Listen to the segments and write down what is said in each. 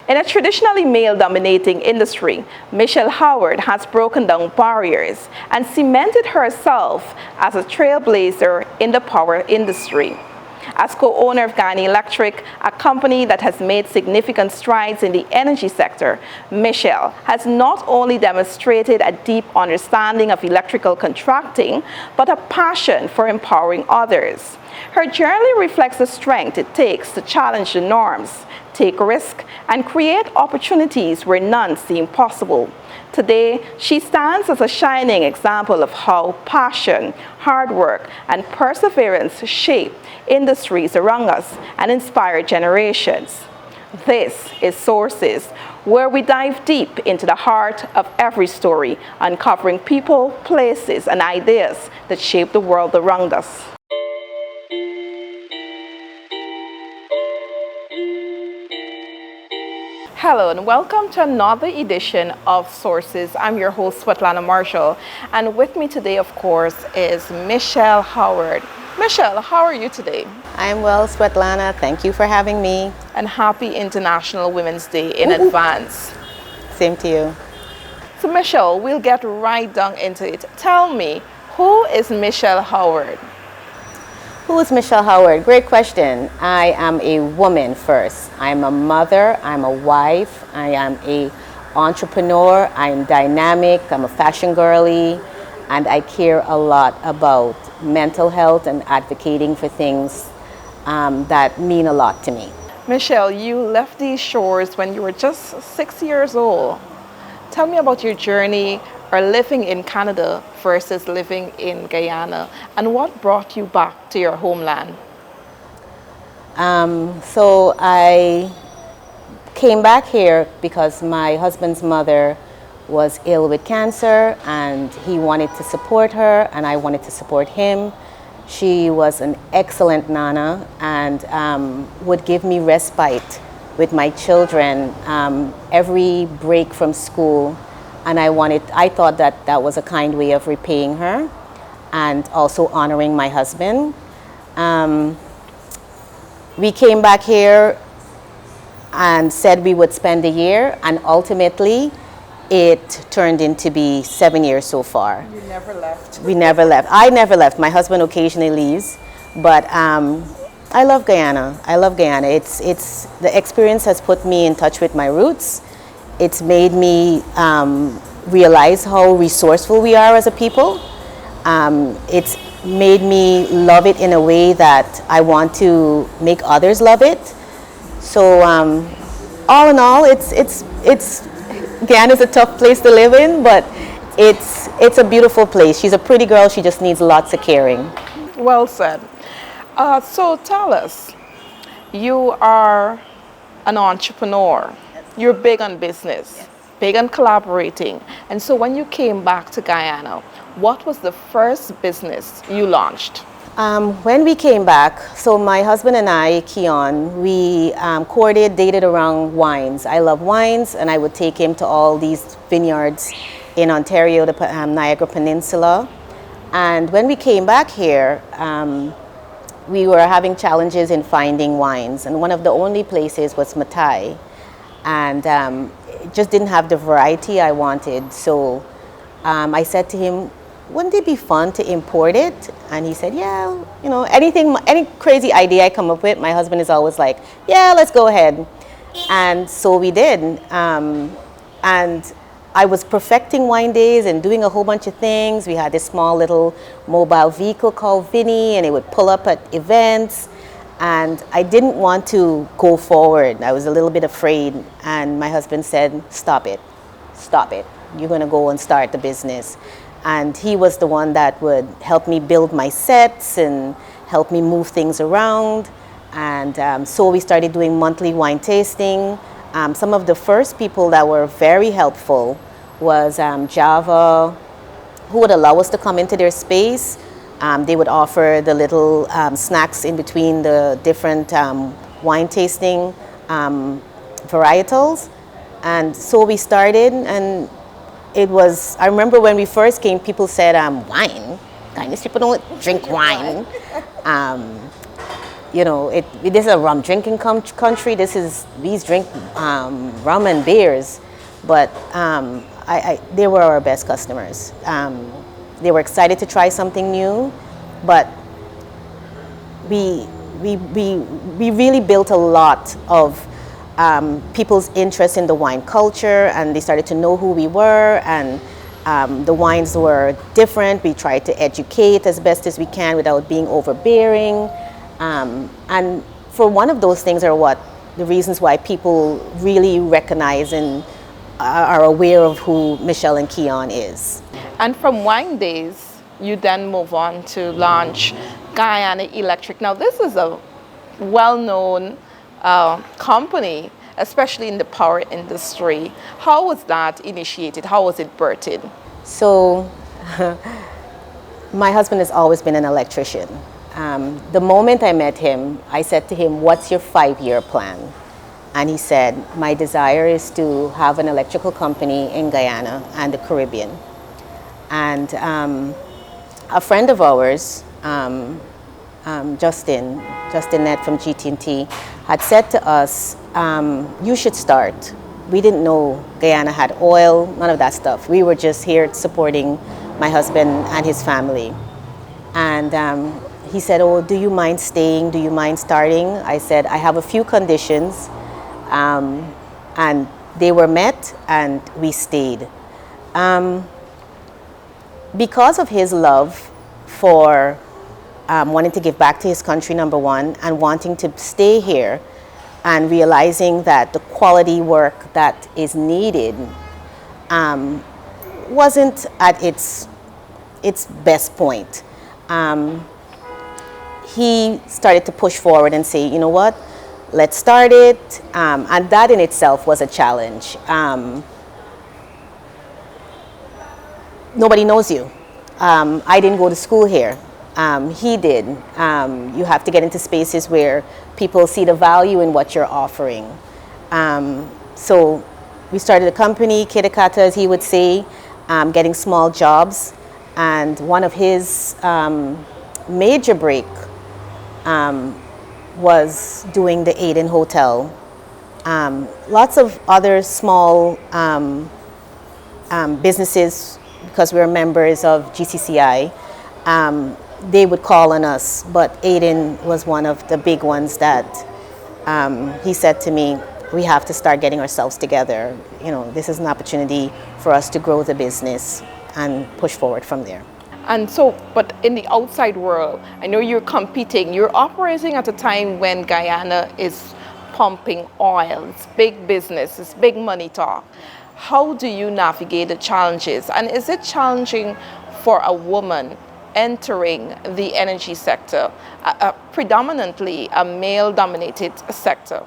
In a traditionally male-dominating industry, Michelle Howard has broken down barriers and cemented herself as a trailblazer in the power industry. As co-owner of Guyana Electric, a company that has made significant strides in the energy sector, Michelle has not only demonstrated a deep understanding of electrical contracting, but a passion for empowering others. Her journey reflects the strength it takes to challenge the norms, take risks, and create opportunities where none seem possible. Today, she stands as a shining example of how passion, hard work, and perseverance shape industries around us and inspire generations. This is Sources, where we dive deep into the heart of every story, uncovering people, places, and ideas that shape the world around us. Hello and welcome to another edition of Sources. I'm your host, Svetlana Marshall, and with me today, of course, is Michelle Howard. Michelle, how are you today? I'm well, Svetlana. Thank you for having me. And happy International Women's Day in advance. Same to you. So Michelle, we'll get right down into it. Tell me, who is Michelle Howard? Who is Michelle Howard? Great question. I am a woman first. I'm a mother, I'm a wife, I am an entrepreneur, I'm dynamic, I'm a fashion girly, and I care a lot about mental health and advocating for things that mean a lot to me. Michelle, you left these shores when you were just 6 years old. Tell me about your journey or living in Canada versus living in Guyana, and what brought you back to your homeland? So I came back here because my husband's mother was ill with cancer and he wanted to support her and I wanted to support him. She was an excellent nana and would give me respite with my children every break from school. And I thought that was a kind way of repaying her and also honoring my husband. We came back here and said we would spend a year, and ultimately it turned into be 7 years so far. You never left. We never left. I never left. My husband occasionally leaves, but I love Guyana. I love Guyana. It's the experience has put me in touch with my roots. It's made me realize how resourceful we are as a people. It's made me love it in a way that I want to make others love it. So all in all, it's Guyana's a tough place to live in, but it's a beautiful place. She's a pretty girl. She just needs lots of caring. Well said. So tell us, you are an entrepreneur. You're big on business, big on collaborating. And so when you came back to Guyana, what was the first business you launched? When we came back, so my husband and I, Keon, we courted, dated around wines. I love wines, and I would take him to all these vineyards in Ontario, the Niagara Peninsula. And when we came back here, we were having challenges in finding wines. And one of the only places was Matai. And it just didn't have the variety I wanted. So I said to him, wouldn't it be fun to import it? And he said, yeah, you know, any crazy idea I come up with, my husband is always like, yeah, let's go ahead. And so we did. And I was perfecting wine days and doing a whole bunch of things. We had this small little mobile vehicle called Vinny, and it would pull up at events. And I didn't want to go forward. I was a little bit afraid. And my husband said, stop it. You're going to go and start the business. And he was the one that would help me build my sets and help me move things around. And so we started doing monthly wine tasting. Some of the first people that were very helpful was Java, who would allow us to come into their space. They would offer the little snacks in between the different wine tasting varietals. And so we started, and I remember when we first came, people said, wine? Guyanese people don't drink wine. you know, this is a rum drinking country. We drink rum and beers, but they were our best customers. They were excited to try something new, but we really built a lot of people's interest in the wine culture, and they started to know who we were, and the wines were different. We tried to educate as best as we can without being overbearing. And for one of those things are the reasons why people really recognize and are aware of who Michelle and Keon is. And from Wine Days, you then move on to launch Guyana Electric. Now, this is a well-known company, especially in the power industry. How was that initiated? How was it birthed? So, my husband has always been an electrician. The moment I met him, I said to him, "What's your 5-year plan?" And he said, "My desire is to have an electrical company in Guyana and the Caribbean." And a friend of ours, Justinette from GT&T, had said to us, "You should start." We didn't know Guyana had oil, none of that stuff. We were just here supporting my husband and his family. And he said, "Oh, do you mind staying? Do you mind starting?" I said, "I have a few conditions." And they were met, and we stayed. Because of his love for wanting to give back to his country, number one, and wanting to stay here, and realizing that the quality work that is needed wasn't at its best point. He started to push forward and say, "You know what, let's start it." And that in itself was a challenge. Nobody knows you. I didn't go to school here. He did. You have to get into spaces where people see the value in what you're offering. So we started a company, Kitakata, as he would say, getting small jobs. And one of his major break was doing the Aiden Hotel. Lots of other small businesses, because we're members of GCCI, they would call on us, but Aiden was one of the big ones that he said to me, "We have to start getting ourselves together. You know, this is an opportunity for us to grow the business and push forward from there." And so, but in the outside world, I know you're competing. You're operating at a time when Guyana is pumping oil. It's big business. It's big money talk. How do you navigate the challenges? And is it challenging for a woman entering the energy sector, predominantly a male-dominated sector?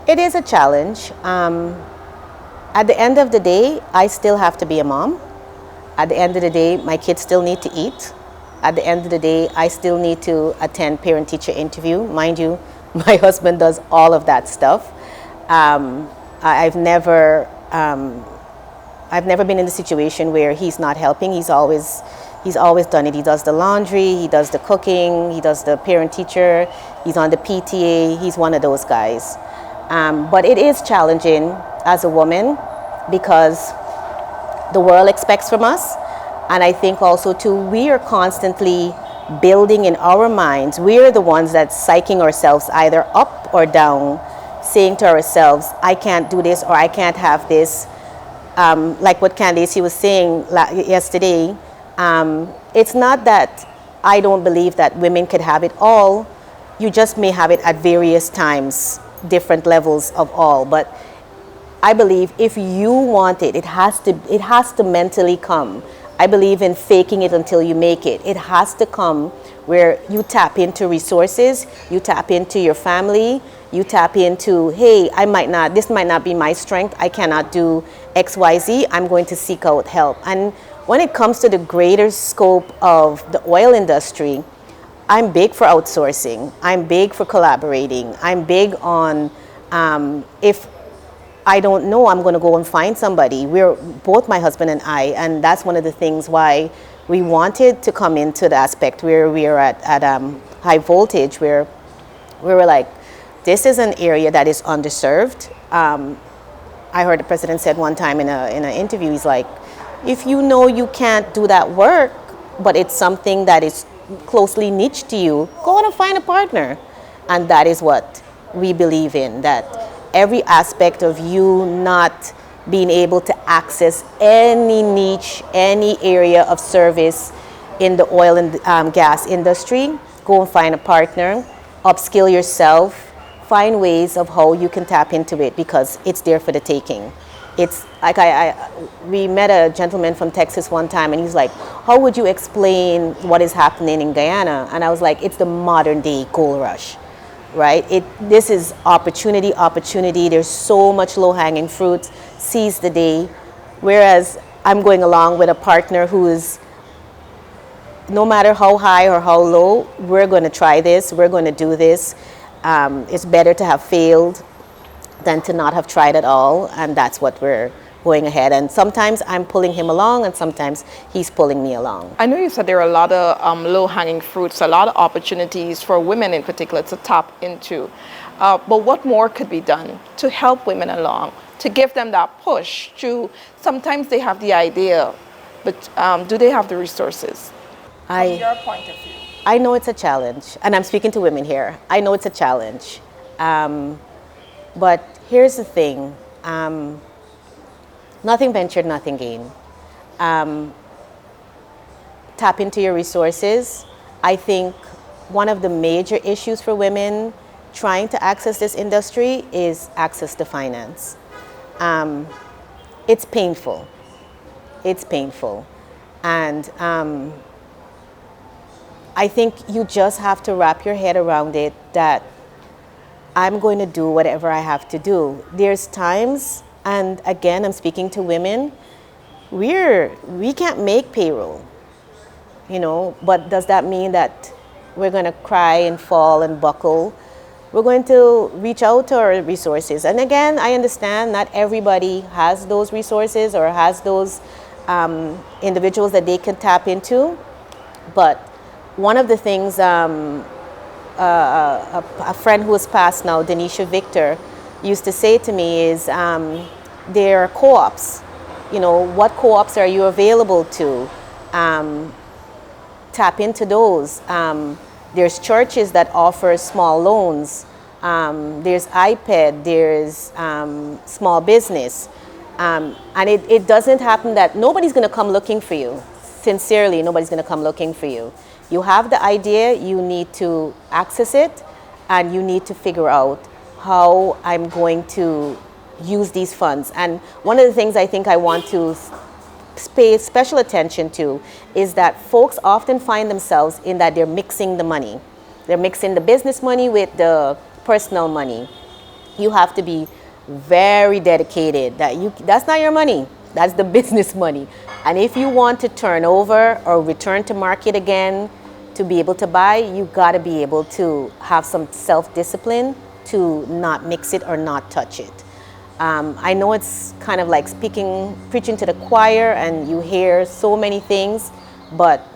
It is a challenge. At the end of the day, I still have to be a mom. At the end of the day, my kids still need to eat. At the end of the day, I still need to attend parent-teacher interview. Mind you, my husband does all of that stuff. I've never been in a situation where he's not helping. He's always done it. He does the laundry, he does the cooking, he does the parent-teacher, he's on the PTA, he's one of those guys. But it is challenging as a woman because the world expects from us. And I think also too, we are constantly building in our minds. We're the ones that's psyching ourselves either up or down, saying to ourselves, "I can't do this," or "I can't have this." Like what Candace was saying yesterday, it's not that I don't believe that women could have it all. You just may have it at various times, different levels of all. But I believe if you want it, it has to mentally come. I believe in faking it until you make it. It has to come where you tap into resources, you tap into your family, you tap into, hey, this might not be my strength, I cannot do XYZ, I'm going to seek out help. And when it comes to the greater scope of the oil industry, I'm big for outsourcing, I'm big for collaborating, I'm big on, if I don't know, I'm going to go and find somebody. We're both, my husband and I, and that's one of the things why we wanted to come into the aspect where we are at high voltage, where We were like, this is an area that is underserved. I heard the president said one time in an interview, he's like, if you know you can't do that work, but it's something that is closely niche to you, go on and find a partner. And that is what we believe in, that every aspect of you not being able to access any niche, any area of service in the oil and gas industry, go and find a partner, upskill yourself, find ways of how you can tap into it, because it's there for the taking. It's like we met a gentleman from Texas one time, and he's like, how would you explain what is happening in Guyana? And I was like, it's the modern day gold rush, right? This is opportunity. There's so much low-hanging fruit, seize the day. Whereas I'm going along with a partner who is, no matter how high or how low, we're going to try this, we're going to do this. It's better to have failed than to not have tried at all, and that's what we're going ahead. And sometimes I'm pulling him along, and sometimes he's pulling me along. I know you said there are a lot of low-hanging fruits, a lot of opportunities for women in particular to tap into. But what more could be done to help women along, to give them that push? Sometimes they have the idea, but do they have the resources? From your point of view. I know it's a challenge, and I'm speaking to women here. I know it's a challenge. But here's the thing. Nothing ventured, nothing gained. Tap into your resources. I think one of the major issues for women trying to access this industry is access to finance. It's painful. It's painful. And I think you just have to wrap your head around it, that I'm going to do whatever I have to do. There's times, and again, I'm speaking to women, we can't make payroll, but does that mean that we're going to cry and fall and buckle? We're going to reach out to our resources. And again, I understand not everybody has those resources or has those individuals that they can tap into, but one of the things a friend who has passed now, Denisha Victor, used to say to me is there are co-ops. What co-ops are you available to? Tap into those. There's churches that offer small loans. There's iPad, there's small business. And it doesn't happen that nobody's going to come looking for you. Sincerely, nobody's going to come looking for you. You have the idea, you need to access it, and you need to figure out how I'm going to use these funds. And one of the things I think I want to pay special attention to is that folks often find themselves in that they're mixing the money. They're mixing the business money with the personal money. You have to be very dedicated. That's not your money. That's the business money. And if you want to turn over or return to market again to be able to buy, you got to be able to have some self-discipline to not mix it or not touch it. I know it's kind of like preaching to the choir, and you hear so many things, but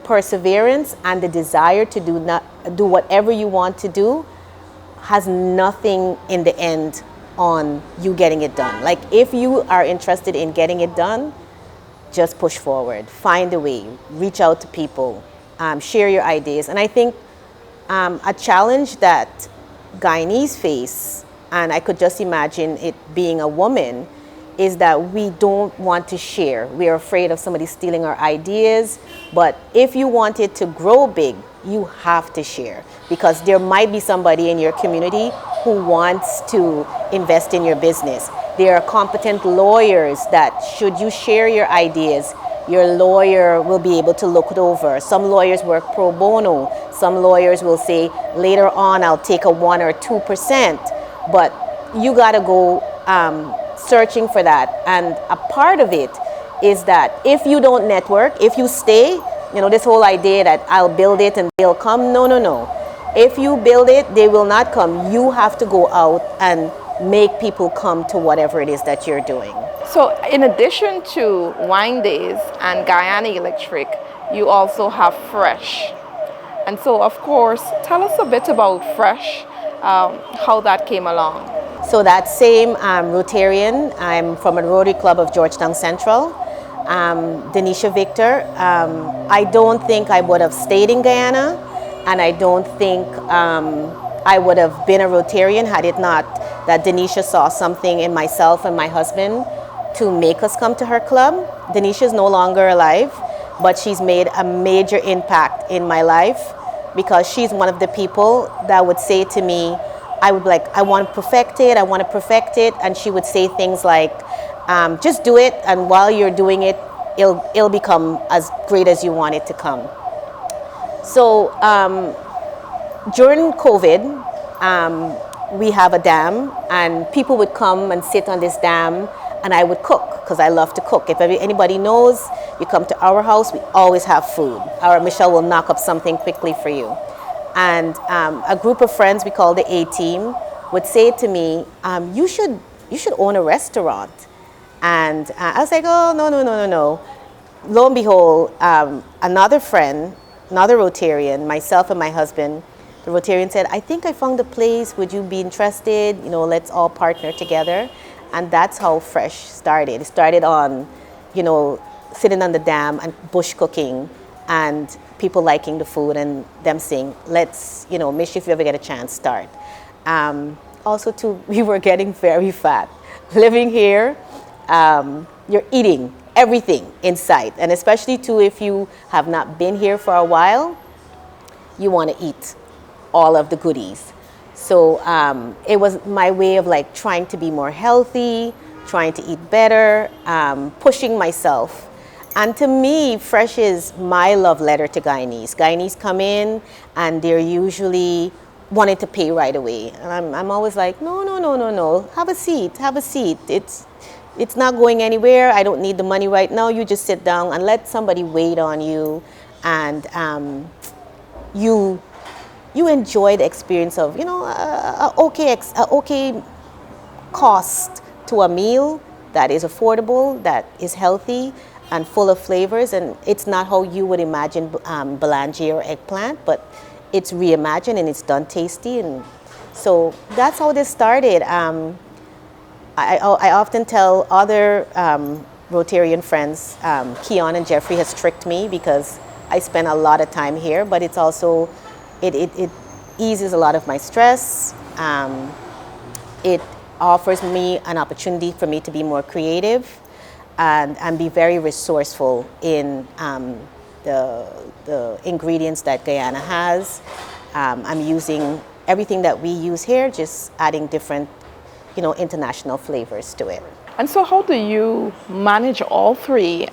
perseverance and the desire to do whatever you want to do has nothing in the end on you getting it done. Like, if you are interested in getting it done, just push forward, find a way, reach out to people, share your ideas. And I think a challenge that Guyanese face, and I could just imagine it being a woman, is that we don't want to share. We are afraid of somebody stealing our ideas. But if you want it to grow big, you have to share, because there might be somebody in your community who wants to invest in your business. There are competent lawyers that, should you share your ideas, your lawyer will be able to look it over. Some lawyers work pro bono. Some lawyers will say, later on, I'll take a 1 or 2%. But you got to go searching for that. And a part of it is that if you don't network, if you stay, this whole idea that I'll build it and they'll come, no. If you build it, they will not come. You have to go out and make people come to whatever it is that you're doing. So in addition to Wine Days and Guyana Electric, you also have Fresh. And so, of course, tell us a bit about Fresh, how that came along. So that same Rotarian, I'm from a Rotary Club of Georgetown Central, Denisha Victor. I don't think I would have stayed in Guyana, and I don't think I would have been a Rotarian had it not that Denisha saw something in myself and my husband to make us come to her club. Denisha is no longer alive, but she's made a major impact in my life because she's one of the people that would say to me, I would be like, I want to perfect it, I want to perfect it. And she would say things like, just do it, and while you're doing it, it'll become as great as you want it to come. So during COVID, we have a dam, and people would come and sit on this dam, and I would cook because I love to cook. If anybody knows, you come to our house, we always have food. Our Michelle will knock up something quickly for you. And a group of friends we call the A-Team would say to me, you should own a restaurant. And I was like, oh, no. Lo and behold, another friend, another Rotarian, myself and my husband, the Rotarian said, I think I found a place, would you be interested? Let's all partner together. And that's how Fresh started. It started on, sitting on the dam and bush cooking, and people liking the food and them saying, let's, Mish, if you ever get a chance, start. Also, too, we were getting very fat. Living here, you're eating everything in sight. And especially, too, if you have not been here for a while, you want to eat all of the goodies. So it was my way of like trying to be more healthy, trying to eat better, pushing myself. And to me, Fresh is my love letter to Guyanese. Guyanese come in and they're usually wanting to pay right away. And I'm always like, no. Have a seat. It's not going anywhere. I don't need the money right now. You just sit down and let somebody wait on you. And you enjoy the experience of, a okay cost to a meal that is affordable, that is healthy and full of flavors. And it's not how you would imagine belange or eggplant, but it's reimagined and it's done tasty. And so that's how this started. I often tell other Rotarian friends, Keon and Jeffrey has tricked me because I spend a lot of time here, but it's also, it eases a lot of my stress. It offers me an opportunity for me to be more creative and be very resourceful in the ingredients that Guyana has. I'm using everything that we use here, just adding different, international flavors to it. And so how do you manage all three?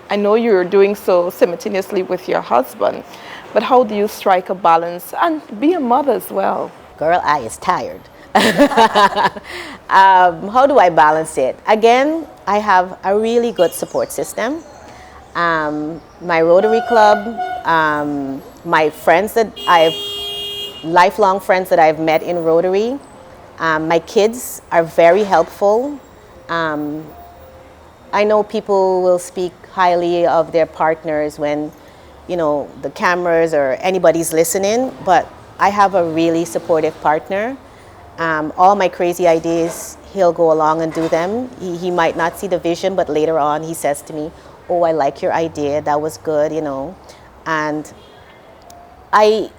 I know you're doing so simultaneously with your husband, but how do you strike a balance and be a mother as well? Girl, I is tired. How do I balance it? Again, I have a really good support system. My Rotary Club, my friends lifelong friends that I've met in Rotary, my kids are very helpful. I know people will speak highly of their partners when, the cameras or anybody's listening, but I have a really supportive partner. All my crazy ideas, he'll go along and do them. He might not see the vision, but later on he says to me, oh, I like your idea, that was good, And I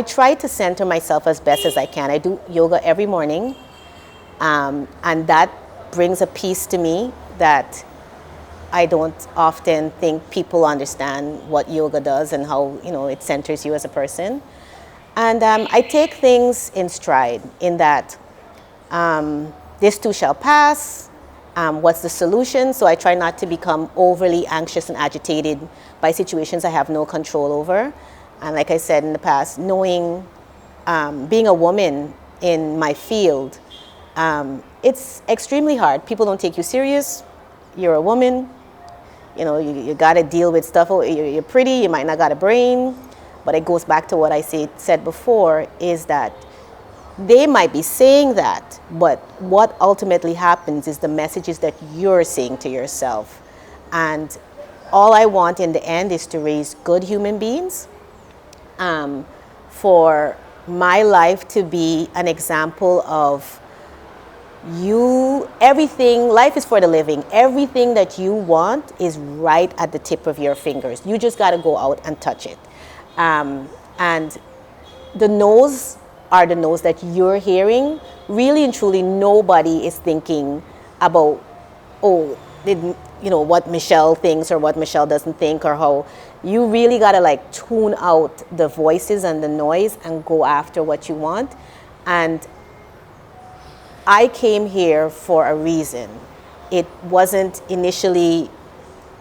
try to center myself as best as I can. I do yoga every morning, and that brings a peace to me that I don't often think people understand what yoga does and how, it centers you as a person. And I take things in stride in that this too shall pass. What's the solution? So I try not to become overly anxious and agitated by situations I have no control over. And like I said in the past, knowing, being a woman in my field, it's extremely hard. People don't take you serious. You're a woman. You got to deal with stuff. You're pretty. You might not got a brain. But it goes back to what I said before, is that they might be saying that, but what ultimately happens is the messages that you're saying to yourself. And all I want in the end is to raise good human beings for my life to be an example of everything. Life is for the living. Everything that you want is right at the tip of your fingers. You just got to go out and touch it. And the no's are the no's that you're hearing. Really and truly, nobody is thinking about, oh, what Michelle thinks or what Michelle doesn't think, or how. You really got to like tune out the voices and the noise and go after what you want. And I came here for a reason. It wasn't initially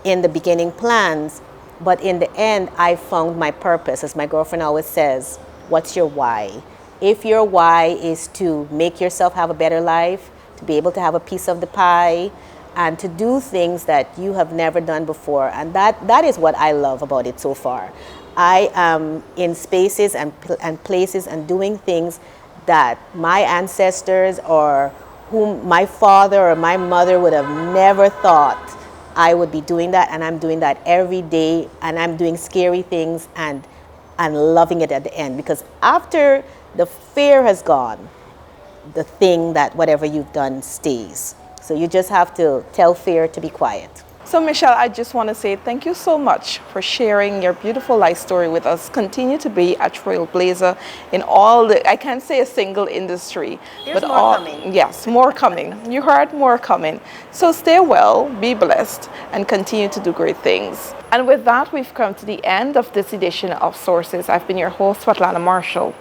in the beginning plans, but in the end, I found my purpose. As my girlfriend always says, what's your why? If your why is to make yourself have a better life, to be able to have a piece of the pie, and to do things that you have never done before, and that is what I love about it so far. I am in spaces and places and doing things that my ancestors or whom my father or my mother would have never thought I would be doing that, and I'm doing that every day, and I'm doing scary things and loving it at the end, because after the fear has gone, the thing that whatever you've done stays. So you just have to tell fear to be quiet. So Michelle, I just want to say thank you so much for sharing your beautiful life story with us. Continue to be a trailblazer in all I can't say a single industry. There's but more coming. Yes, more coming. You heard more coming. So stay well, be blessed, and continue to do great things. And with that, we've come to the end of this edition of Sources. I've been your host, Svetlana Marshall.